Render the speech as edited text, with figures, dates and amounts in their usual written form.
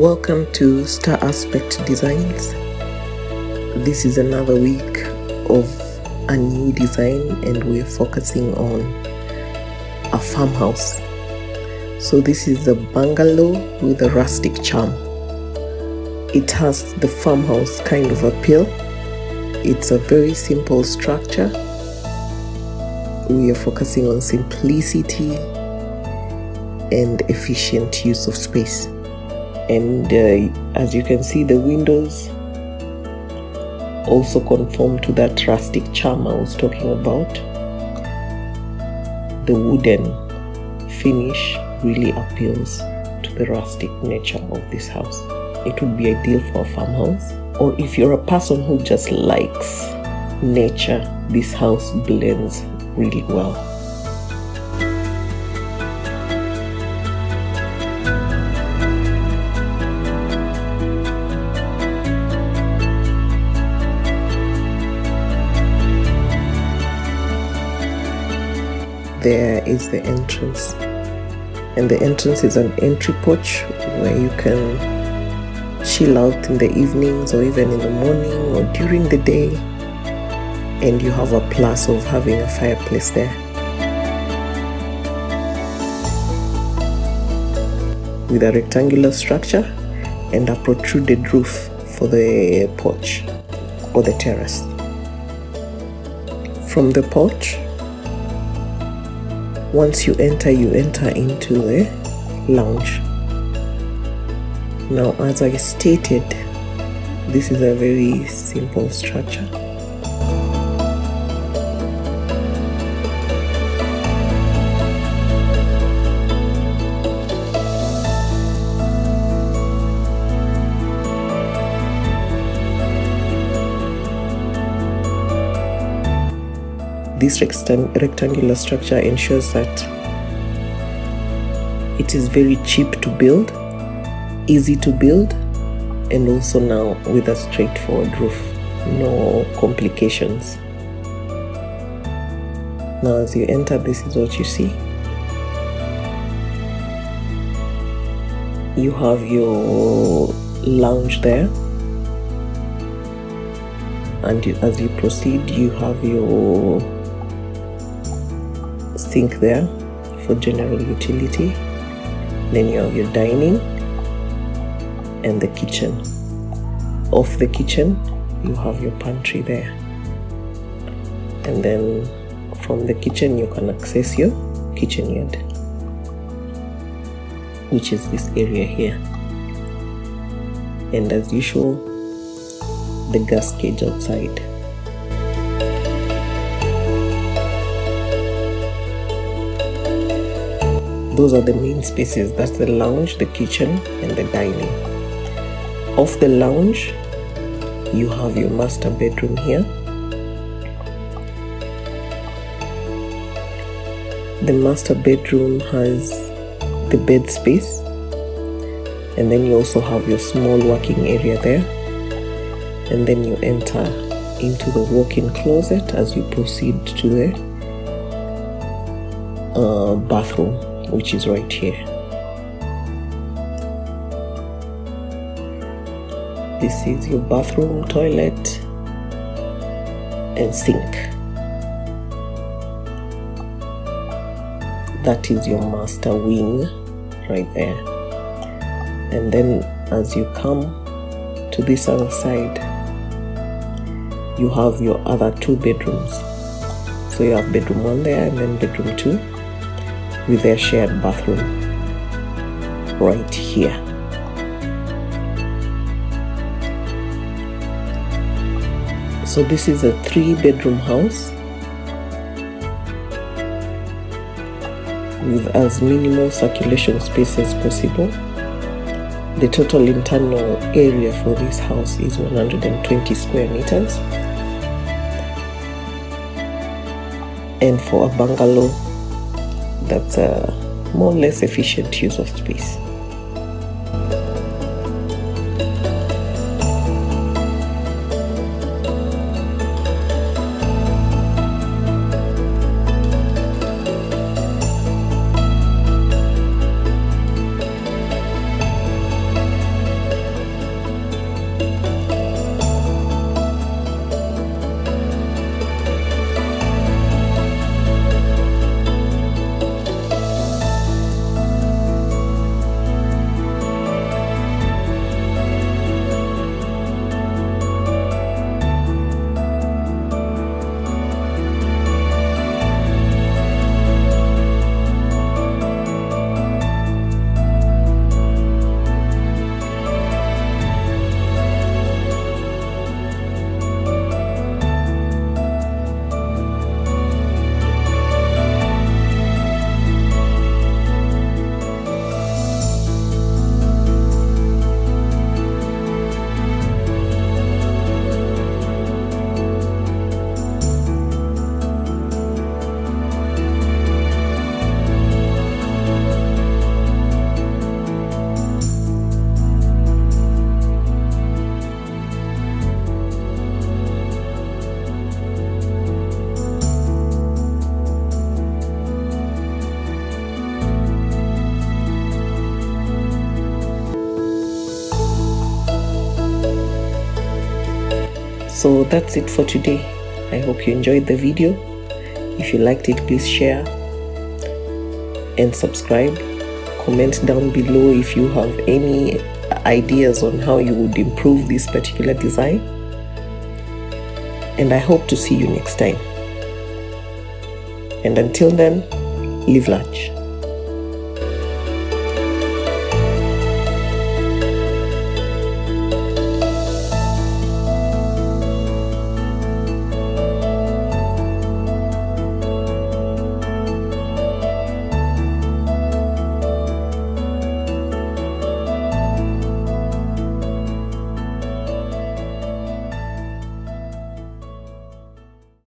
Welcome to Star Aspect Designs. This is another week of a new design and we're focusing on a farmhouse. So this is a bungalow with a rustic charm. It has the farmhouse kind of appeal. It's a very simple structure. We are focusing on simplicity and efficient use of space. And as you can see, the windows also conform to that rustic charm I was talking about. The wooden finish really appeals to the rustic nature of this house. It would be ideal for a farmhouse, or if you're a person who just likes nature, this house blends really well. There is the entrance, and the entrance is an entry porch where you can chill out in the evenings or even in the morning or during the day, and you have a plus of having a fireplace there. With a rectangular structure and a protruded roof for the porch or the terrace. From the porch, once you enter into the lounge. Now, as I stated, this is a very simple structure. This rectangular structure ensures that it is very cheap to build, easy to build, and also now with a straightforward roof, no complications. Now as you enter, this is what you see. You have your lounge there, and as you proceed, you have your sink there for general utility. Then you have your dining and the kitchen. Off the kitchen, you have your pantry there. And then from the kitchen, you can access your kitchen yard, which is this area here. And as usual, the gas cage outside. Those are the main spaces. That's the lounge, the kitchen, and the dining. Off the lounge, you have your master bedroom here. The master bedroom has the bed space, and then you also have your small working area there. And then you enter into the walk-in closet as you proceed to the bathroom, which is right here. This is your bathroom, toilet, and sink. That is your master wing right there. And then as you come to this other side, you have your other two bedrooms. So you have bedroom 1 there and then bedroom 2 with their shared bathroom right here. So this is a 3-bedroom house with as minimal circulation space as possible. The total internal area for this house is 120 square meters. And for a bungalow, that's a more or less efficient use of space. So that's it for today. I hope you enjoyed the video. If you liked it, please share and subscribe. Comment down below if you have any ideas on how you would improve this particular design. And I hope to see you next time. And until then, live large.